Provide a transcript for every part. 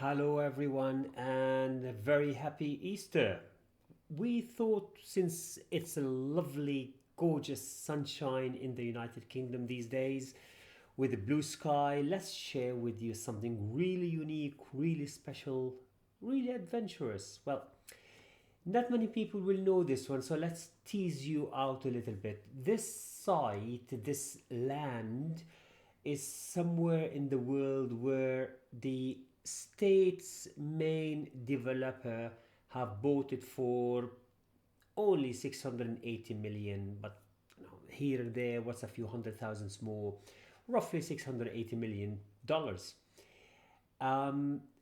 Hello, everyone, and a very happy Easter. We thought since it's a lovely, gorgeous sunshine in the United Kingdom these days with the blue sky, let's share with you something really unique, really special, really adventurous. Well, not many people will know this one, so let's tease you out a little bit. This site, this land, is somewhere in the world where the state's main developer have bought it for only 680 million, but here and there, what's a few hundred thousands more, roughly 680 million dollars.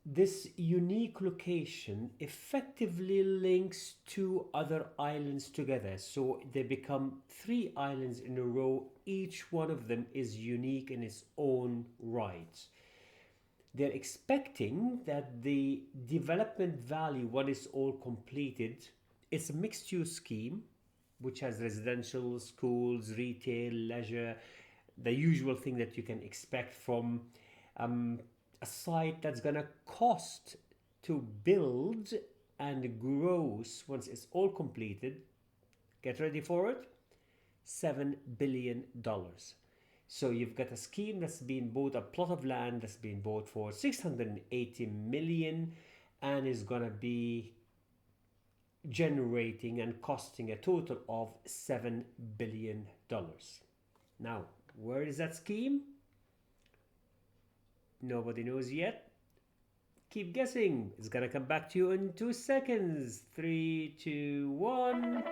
This unique location effectively links two other islands together. So they become three islands in a row. Each one of them is unique in its own right. They're expecting that the development value, when it's all completed, it's a mixed use scheme which has residential, schools, retail, leisure, the usual thing that you can expect from um, a site that's gonna cost to build and gross once it's all completed. Get ready for it, $7 billion. So you've got a scheme that's been bought, a plot of land that's been bought for 680 million and is gonna be generating and costing a total of $7 billion. Now, where is that scheme? Nobody knows yet. Keep guessing. It's gonna come back to you in 2 seconds. Three, two, one.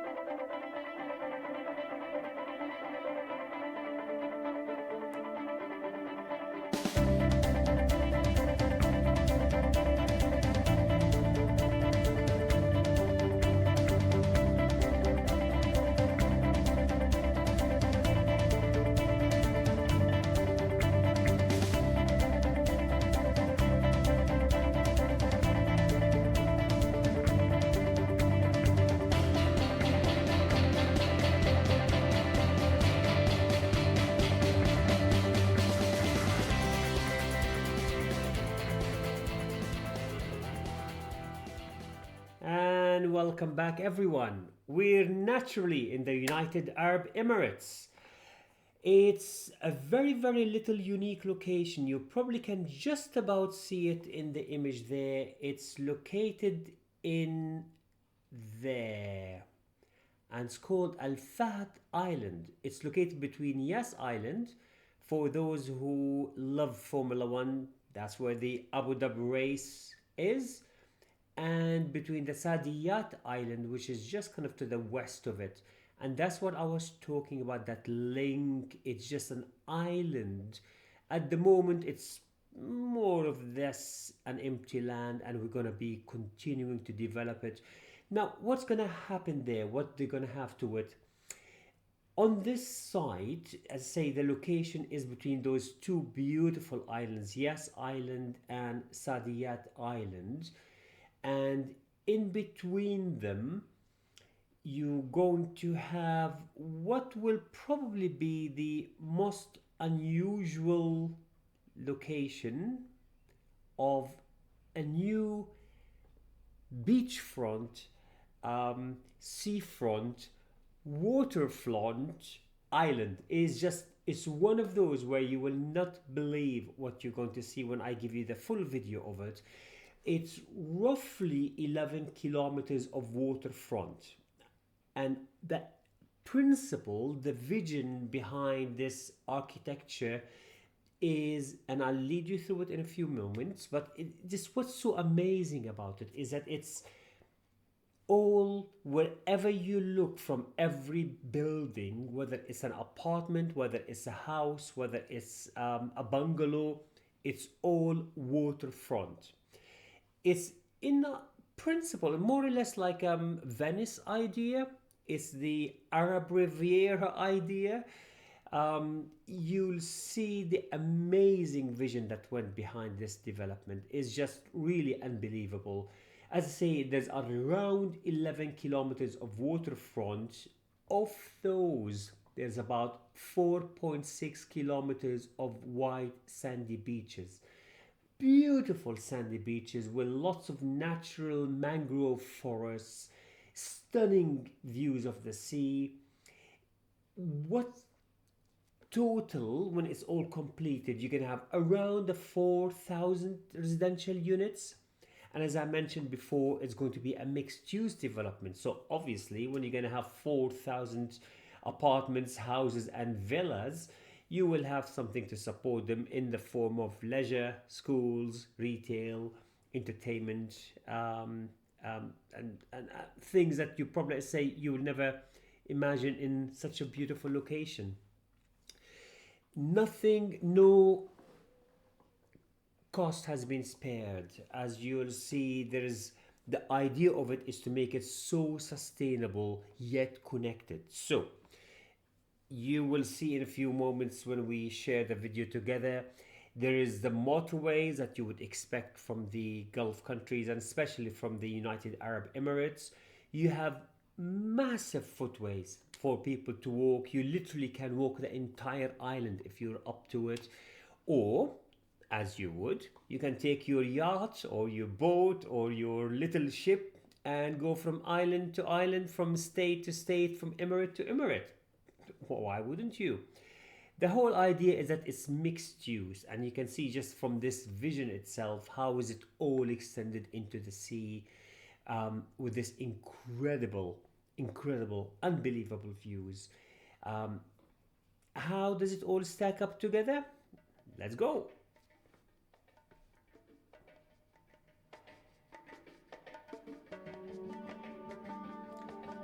And welcome back, everyone. We're naturally in the United Arab Emirates. It's a very, very little unique location. You probably can just about see it in the image there. It's located in there. And it's called Al Fahd Island. It's located between Yas Island. For those who love Formula One, that's where the Abu Dhabi race is, and between the Saadiyat Island, which is just kind of to the west of it. And that's what I was talking about, that link. It's just an island. At the moment, it's more of this an empty land, and we're going to be continuing to develop it. Now, what's going to happen there? What they're going to have to it? On this site, as I say, the location is between those two beautiful islands, Yas Island and Saadiyat Island. And in between them, you're going to have what will probably be the most unusual location of a new beachfront, seafront, waterfront island. Is just, it's one of those where you will not believe what you're going to see when I give you the full video of it. It's roughly 11 kilometers of waterfront. And the principle, the vision behind this architecture is, and I'll lead you through it in a few moments, but just what's so amazing about it is that it's all, wherever you look, from every building, whether it's an apartment, whether it's a house, whether it's a bungalow, it's all waterfront. It's in a principle more or less like Venice idea. It's the Arab Riviera idea. You'll see the amazing vision that went behind this development is just really unbelievable. As I say, there's around 11 kilometers of waterfront. Of those, there's about 4.6 kilometers of wide sandy beaches. beautiful sandy beaches with lots of natural mangrove forests, stunning views of the sea. What total, when it's all completed, you can have around the 4,000 residential units. And as I mentioned before, it's going to be a mixed use development. So obviously, when you're going to have 4,000 apartments, houses, and villas, you will have something to support them in the form of leisure, schools, retail, entertainment, and things that you probably say you will never imagine in such a beautiful location. Nothing, no cost has been spared. As you'll see, there is the idea of it is to make it so sustainable yet connected. So you will see in a few moments when we share the video together, there is the motorways that you would expect from the Gulf countries and especially from the United Arab Emirates. You have massive footways for people to walk. You literally can walk the entire island if you're up to it. Or, as you would, you can take your yacht or your boat or your little ship and go from island to island, from state to state, from emirate to emirate. Why wouldn't you? The whole idea is that it's mixed use, and you can see just from this vision itself how is it all extended into the sea, with this incredible, unbelievable views. How does it all stack up together? Let's go.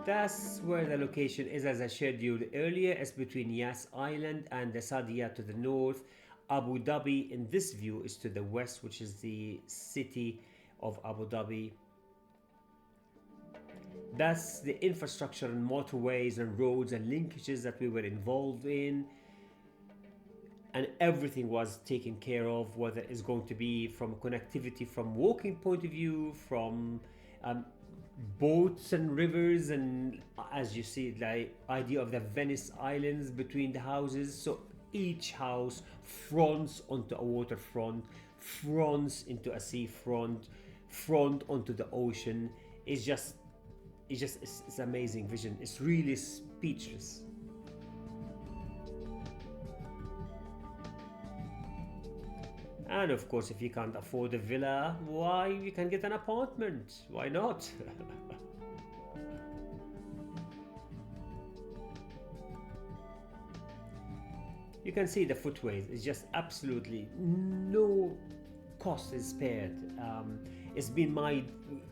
That's where the location is, as I shared you earlier. It's between Yas Island and the Saadiyat to the north. Abu Dhabi in this view is to the west, which is the city of Abu Dhabi. That's the infrastructure and motorways and roads and linkages that we were involved in. And everything was taken care of, whether it's going to be from connectivity, from walking point of view, from boats and rivers, and as you see, the idea of the Venice Islands between the houses. So each house fronts onto a waterfront, fronts into a seafront, front onto the ocean. It's amazing vision. It's really speechless. And of course, if you can't afford a villa, why, you can get an apartment. Why not? You can see the footways. It's just absolutely no cost is spared. It's been my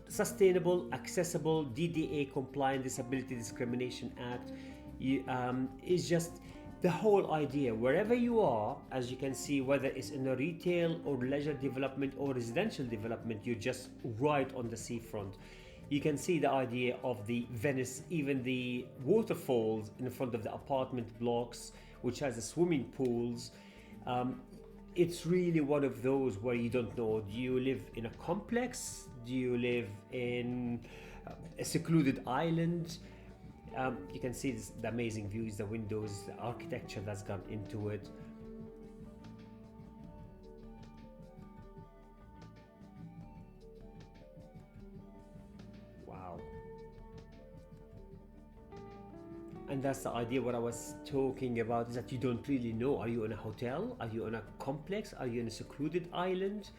sustainable, accessible, DDA compliant Disability Discrimination Act. It's just the whole idea. Wherever you are, as you can see, whether it's in a retail or leisure development or residential development, you're just right on the seafront. You can see the idea of the Venice, even the waterfalls in front of the apartment blocks, which has the swimming pools. It's really one of those where you don't know, do you live in a complex? Do you live in a secluded island? You can see the amazing views, the windows, the architecture that's gone into it. Wow. And that's the idea. What I was talking about is that you don't really know. Are you in a hotel? Are you in a complex? Are you in a secluded island?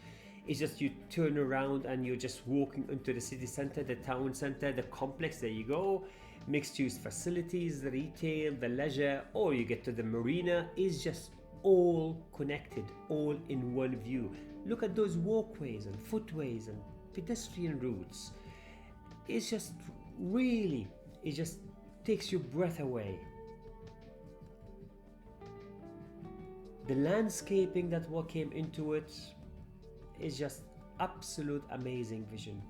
It's just you turn around and you're just walking into the city center, the town center, the complex. There you go. Mixed use facilities, the retail, the leisure, or you get to the marina. Is just all connected, all in one view. Look at those walkways and footways and pedestrian routes. It's just really, it just takes your breath away. The landscaping that what came into it is just absolute amazing vision.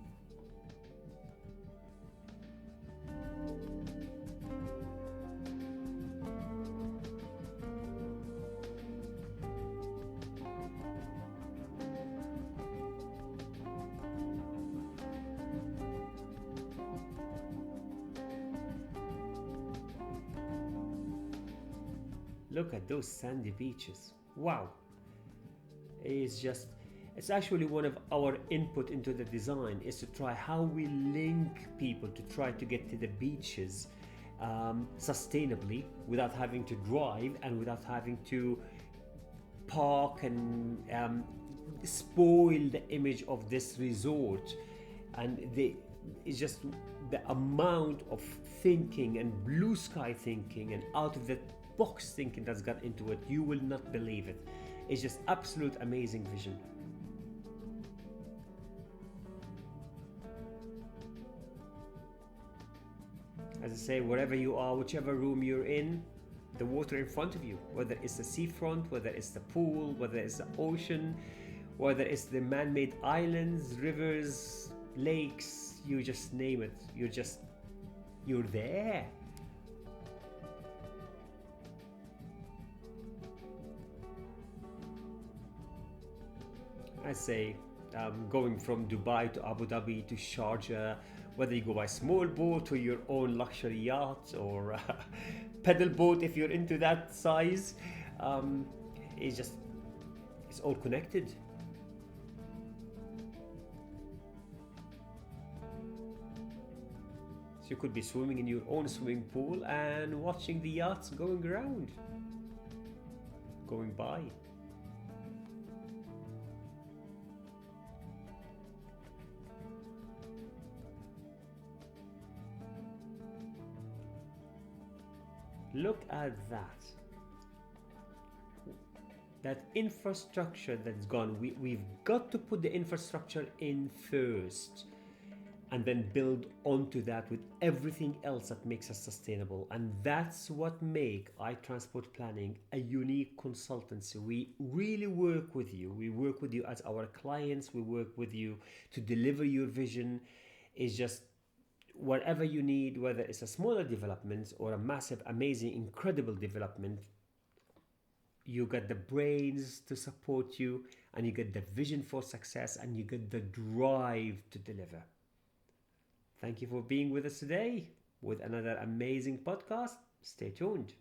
Look at those sandy beaches. Wow. It's just, It's actually one of our input into the design is to try how we link people to try to get to the beaches sustainably without having to drive and without having to park and spoil the image of this resort. And it's just the amount of thinking and blue sky thinking and out of the box thinking that's got into it, you will not believe it. It's just absolute amazing vision. As I say, wherever you are, whichever room you're in, the water in front of you, whether it's the seafront, whether it's the pool, whether it's the ocean, whether it's the man-made islands, rivers, lakes, you just name it. You're there. I say, going from Dubai to Abu Dhabi to Sharjah, whether you go by small boat or your own luxury yacht or pedal boat if you're into that size, it's just, it's all connected. So you could be swimming in your own swimming pool and watching the yachts going around, going by. Look at that. That infrastructure that's gone. We've got to put the infrastructure in first and then build onto that with everything else that makes us sustainable. And that's what make iTransport Planning a unique consultancy. We really work with you. We work with you as our clients. We work with you to deliver your vision. It's just whatever you need, whether it's a smaller development or a massive, amazing, incredible development, you get the brains to support you, and you get the vision for success, and you get the drive to deliver. Thank you for being with us today with another amazing podcast. Stay tuned.